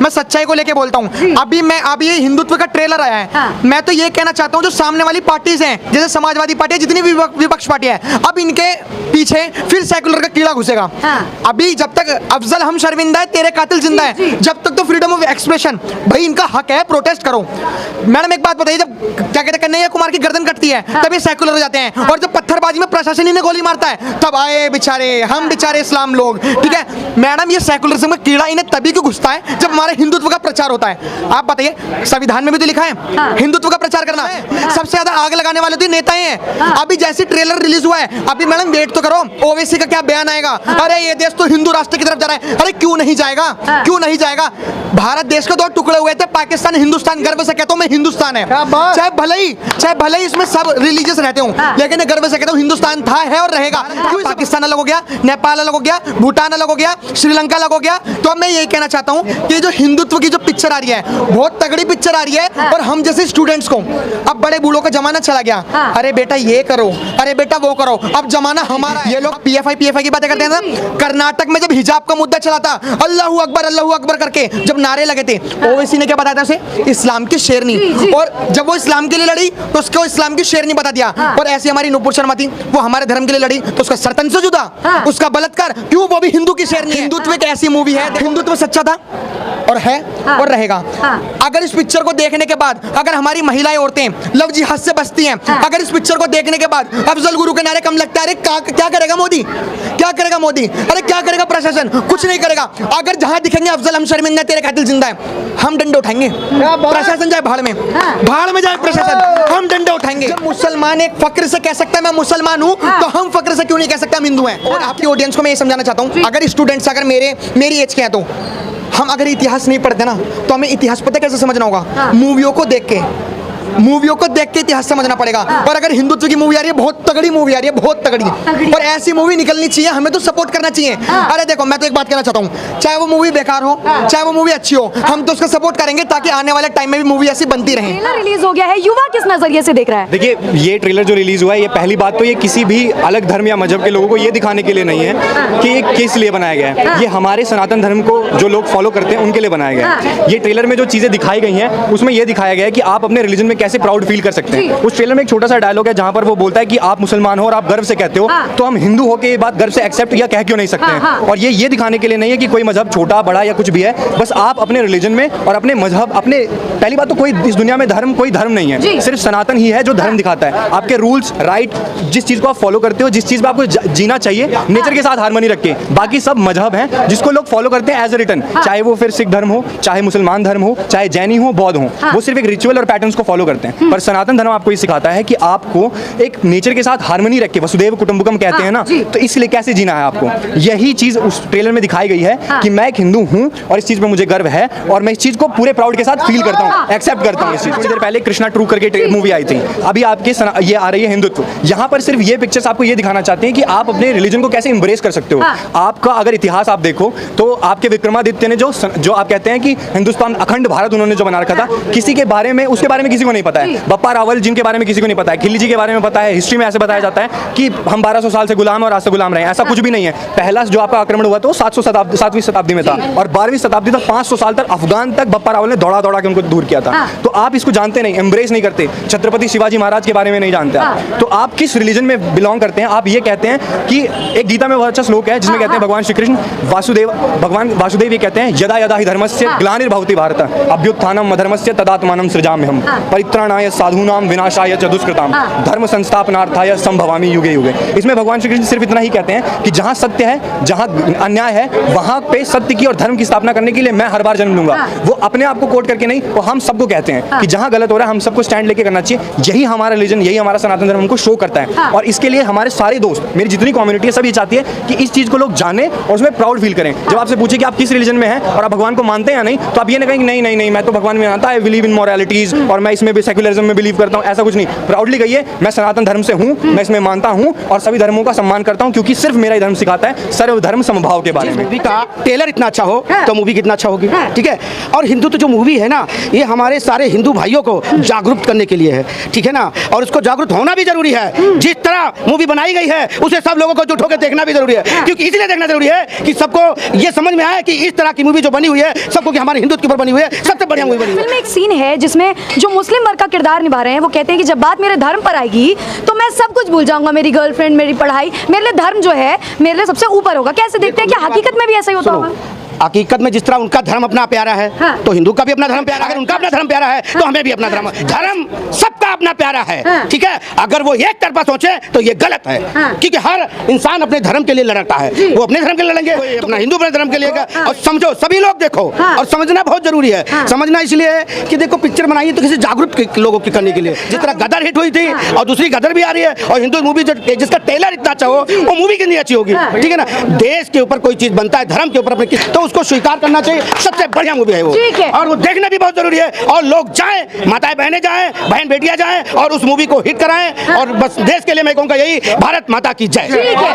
मैं सच्चाई को लेके बोलता हूँ। अभी ये हिंदुत्व का ट्रेलर आया है, मैं तो ये कहना चाहता हूँ जो सामने वाली पार्टीज हैं, जैसे समाजवादी पार्टी है, जितनी भी विपक्ष पार्टी है, अब इनके पीछे फिर सेकुलर का कीड़ा घुसेगा। अभी जब तक अफजल हम शर्मिंदा है, तेरे कातिल जिंदा है, जब तक तो फ्रीडम ऑफ एक्सप्रेशन, भाई इनका हक है, प्रोटेस्ट करो। मैडम एक बात बताइए, जब क्या कहते हैं कन्हैया कुमार की गर्दन कटती है तब ये सेकुलर हो जाते हैं, और जब पत्थरबाजी में प्रशासन इन्हें गोली मारता है तब आए बेचारे हम बेचारे इस्लाम लोग। ठीक है मैडम, ये सेकुलरिज्म का कीड़ा इन्हें तभी क्यों घुसता है जब हमारे हिंदुत्व का प्रचार होता है। आप बताइए, संविधान में भी तो लिखा है हिंदुत्व का प्रचार करना है। सबसे ज्यादा आग लगाने वाले तो नेता ही हैं। अभी जैसे ट्रेलर रिलीज हुआ है, अभी मैडम वेट तो करो, ओवैसी का क्या बयान आएगा, अरे ये देश तो हिंदू राष्ट्र की तरफ जा रहा है। अरे क्यों नहीं जाएगा, क्यों नहीं जाएगा? भारत देश के दो टुकड़े हुए थे, पाकिस्तान हिंदुस्तान, गर्व से कहता हूं मैं हिंदुस्तान है, चाहे भले ही इसमें सब रिलीजियस रहते हो, लेकिन गर्व से कहता हूं हिंदुस्तान था, है और रहेगा। पाकिस्तान अलग हो गया, नेपाल अलग हो गया, भूटान अलग हो गया, श्रीलंका अलग हो गया। तो अब मैं यही कहना चाहता हूं कि जो हिंदुत्व की जो पिक्चर आ रही है, बहुत तगड़ी पिक्चर आ रही है, और हम जैसे स्टूडेंट्स को, अब बड़े बूढ़ों का जमाना चला गया, अरे बेटा ये करो, अरे बेटा वो करो, अब जमाना हमारा। ये लोग पीएफआई की बातें करते हैं ना, कर्नाटक में जब हिजाब का मुद्दा चला था, अल्लाहू अकबर करके जब नारे लगे थे, ओवैसी ने क्या बताया था उसे? इस्लाम की शेरनी। और जब वो इस्लाम के लिए लड़ी तो उसको इस्लाम की शेरनी बता दिया। और ऐसी हमारी नुपुर शर्मा थी, वो हमारे धर्म के लिए लड़ी तो उसका सरतन से जुदा, उसका बलात्कार, क्यों? वो भी हिंदू की शेरनी है। हिंदुत्व एक ऐसी मूवी है, हिंदुत्व सच्चा था और है और रहेगा। अगर इस पिक्चर को देखने के बाद अगर हमारी महिलाएं औरतें लव जिहाद से बचती हैं, अगर इस पिक्चर को देखने के बाद अफजल गुरु के नारे कम लगता है, अरे क्या करेगा मोदी, क्या करेगा मोदी, अरे क्या करेगा प्रशासन? कुछ नहीं करेगा। अगर जहां दिखेंगे अफजल हम शर्मिंदा, तेरे कातिल जिंदा है, हम डंडे उठाएंगे। प्रशासन जाए भाड़ में, भाड़ में जाए प्रशासन, हम डंडे उठाएंगे। जब मुसलमान एक फक्र से कह सकता है मैं मुसलमान हूं, तो हम फक्र से क्यों नहीं कह सकते हम हिंदू हैं? और आपकी ऑडियंस को मैं ये समझाना चाहता हूं, अगर स्टूडेंट्स अगर मेरी एज के हैं, तो हम अगर इतिहास नहीं पढ़ते ना, तो हमें इतिहास पता कैसे समझना होगा? मूवियों को देख के इतिहास समझना पड़ेगा। और अगर हिंदुत्व की मूवी आ रही है, बहुत तगड़ी मूवी आ रही है, बहुत तगड़ी, और ऐसी मूवी निकलनी चाहिए, हमें तो सपोर्ट करना चाहिए। अरे देखो, मैं तो एक बात कहना चाहता हूँ, चाहे वो मूवी बेकार हो, चाहे वो मूवी अच्छी हो, हम तो उसका सपोर्ट करेंगे ताकि आने वाले टाइम में भी मूवी ऐसी बनती रहे। ट्रेलर रिलीज हो गया है, युवा किस नजरिए से देख रहा है? देखिए, ये ट्रेलर जो रिलीज हुआ है, ये पहली बात तो ये किसी भी अलग धर्म या मजहब के लोगों को ये दिखाने के लिए नहीं है कि ये किस लिए बनाया गया है। ये हमारे सनातन धर्म को जो लोग फॉलो करते हैं उनके लिए बनाया गया है। ये ट्रेलर में जो चीजें दिखाई गई हैं, उसमें ये दिखाया गया है कि आप अपने रिलीजन में कैसे प्राउड फील कर सकते हैं। उस ट्रेलर में एक छोटा सा डायलॉग है जहां पर वो बोलता है कि आप मुसलमान हो और आप गर्व से कहते हो, तो हम हिंदू हो के ये बात गर्व से एक्सेप्ट या कह क्यों नहीं सकते हैं? और ये दिखाने के लिए नहीं है कि कोई मजहब छोटा बड़ा या कुछ भी है, बस आप अपने रिलीजन में और अपने मजहब, अपने पहली बात तो कोई इस दुनिया में कोई धर्म नहीं है, सिर्फ सनातन ही है जो धर्म दिखाता है। आपके रूल्स राइट, जिस चीज को आप फॉलो करते हो, जिस चीज पे आपको जीना चाहिए नेचर के साथ हार्मनी रख के, बाकी सब मजहब हैं जिसको लोग फॉलो करते हैं एज ए रिटन, चाहे वो फिर सिख धर्म हो, चाहे मुसलमान धर्म हो, चाहे जैनी हो, बौद्ध हो, वो सिर्फ एक रिचुअल और पैटर्न्स को फॉलो करते हैं। पर सनातन धर्म आपको ये सिखाता है कि आपको एक नेचर के साथ हार्मनी रख के, वसुदेव कुटुंबकम कहते हैं ना, तो इसलिए कैसे जीना है आपको, यही चीज उस ट्रेलर में दिखाई गई है कि मैं एक हिंदू हूं और इस चीज पे मुझे गर्व है और मैं इस चीज को पूरे प्राउड के साथ फील करता हूं, एक्सेप्ट करता हूं इस चीज। थोड़ी देर पहले कृष्णा ट्रू करके मूवी आई थी, अभी आपके ये आ रही है हिंदुत्व। यहाँ पर सिर्फ ये पिक्चर्स आपको ये दिखाना चाहते हैं कि आप अपने रिलीजन को कैसे इंब्रेस कर सकते हो। आपका अगर इतिहास आप देखो तो आपके विक्रमादित्य ने जो आप कहते हैं कि हिंदुस्तान अखंड भारत उन्होंने जो बना रखा था, किसी के बारे में उसके बारे में किसी को नहीं पता है। बप्पा रावल जिनके बारे में किसी को नहीं पता है, खिल्ली जी के बारे में पता है, हिस्ट्री में ऐसे बताया जाता है कि हम 1200 साल से गुलाम और आज से गुलाम रहे, ऐसा कुछ भी नहीं है। पहला जो आपका आक्रमण हुआ तो 7वीं शताब्दी में था और 12वीं शताब्दी तक 500 साल तक अफगान तक बप्पा रावल ने दौड़ा के उनको दूर किया था। तो आप इसको जानते नहीं, एम्ब्रेस नहीं करते, छत्रपति शिवाजी महाराज के बारे में नहीं जानते आप। तो आप किस रिलीजन में बिलोंग करते हैं? आप ये कहते हैं कि एक गीता में बहुत अच्छा श्लोक है जिसमें कहते हैं भगवान श्री कृष्ण भगवान वासुदेव ये कहते हैं, यदा यदा हि धर्मस्य ग्लानिर्भवति भारत अभ्युत्थानम अधर्मस्य तदात्मानं सृजाम्यहम् परित्राणाय साधूनां विनाशाय च दुष्कृताम् धर्म संस्थापनार्थाय संभवामि युगे युगे। इसमें भगवान श्री कृष्ण सिर्फ इतना ही कहते हैं कि जहां सत्य है, जहां अन्याय है, वहां पे सत्य की और धर्म की स्थापना करने के लिए मैं हर बार जन्म लूंगा। वो अपने आप को कोट करके नहीं, वो हम सबको कहते हैं कि जहां गलत हो रहा है हम सबको स्टैंड लेके करना चाहिए। यही हमारा रिलीजन, यही हमारा सनातन धर्म हमको शो करता है। और इसके लिए हमारे सारे दोस्त, मेरी जितनी कम्युनिटी है, सब ये चाहती है कि इस चीज को लोग जाने और उसमें प्राउड फील करें। जब आपसे पूछे कि आप किस रिलीजन में हैं और आप भगवान को मानते हैं या नहीं, तो आप ये ना कहें नहीं नहीं नहीं मैं तो भगवान में मानता, आई बिलीव इन मॉरलिटीज और मैं इसमें भी सेक्युलरिज्म में बिलीव करता हूँ, ऐसा कुछ नहीं। प्राउडली कहिए मैं सनातन धर्म से हूँ, मैं इसमें मानता हूँ और सभी धर्मों का सम्मान करता हूँ, क्योंकि सिर्फ मेरा ही धर्म सिखाता है सर्वधर्म समभाव के बारे में। मूवी का ट्रेलर इतना अच्छा हो तो मूवी कितना अच्छा होगी, ठीक है। और हिंदुत्व जो मूवी है ना, ये हमारे सारे हिंदू भाइयों को जागरूक करने के लिए है, ठीक है ना। और उसको जागरूक होना भी जरूरी है। जिस तरह मूवी बनाई गई है उसे सब लोगों को जुट होकर देखना भी जरूरी है, क्योंकि इसलिए देखना जरूरी है कि सबको ये समझ में आए कि इस तरह की मूवी जो बनी हुई है सबको, कि हमारे हिंदुत्व के ऊपर बनी हुई है, सबसे बढ़िया मूवी बनी हुई है। फिल्म में एक सीन है जिसमें जो मुस्लिम वर्ग का किरदार निभा रहे हैं वो कहते हैं कि जब बात मेरे धर्म पर आएगी तो मैं सब कुछ भूल जाऊंगा, मेरी गर्लफ्रेंड, मेरी पढ़ाई, मेरे लिए धर्म जो है मेरे लिए सबसे ऊपर होगा। कैसे देखते हैं कि हकीकत में भी ऐसा ही होता होगा? हकीकत में जिस तरह उनका धर्म अपना प्यारा है, हाँ। तो हिंदू का भी अपना धर्म प्यारा है। अगर उनका अपना धर्म प्यारा है तो हमें भी अपना धर्म सबका अपना प्यारा है, हाँ। ठीक है। अगर वो एक तरफा सोचे तो ये गलत है, हाँ। क्योंकि हर इंसान अपने धर्म के लिए लड़ता है। वो अपने धर्म के लिए लड़ेंगे, तो अपना हिंदू अपने धर्म के लिए। हाँ। और समझो, सभी लोग देखो, हाँ। और समझना बहुत जरूरी है। हाँ। समझना इसलिए कि देखो पिक्चर बनाई है तो किसी जागरूक लोगों की करने के लिए। जिस तरह गदर हिट हुई थी और दूसरी गदर भी आ रही है, और हिंदू मूवी जिसका ट्रेलर इतना अच्छा हो वो मूवी कितनी अच्छी होगी, ठीक है ना। देश के ऊपर कोई चीज बनता है, धर्म के ऊपर अपने, तो उसको स्वीकार करना चाहिए। सबसे बढ़िया मूवी है वो, ठीक है। और वो देखना भी बहुत जरूरी है। और लोग जाएं, माताएं बहनें जाएं, बहन बेटियां जाएं और उस मूवी को हिट कराएं। और बस देश के लिए मैं कहूँगा यही, भारत माता की जय। ठीक है।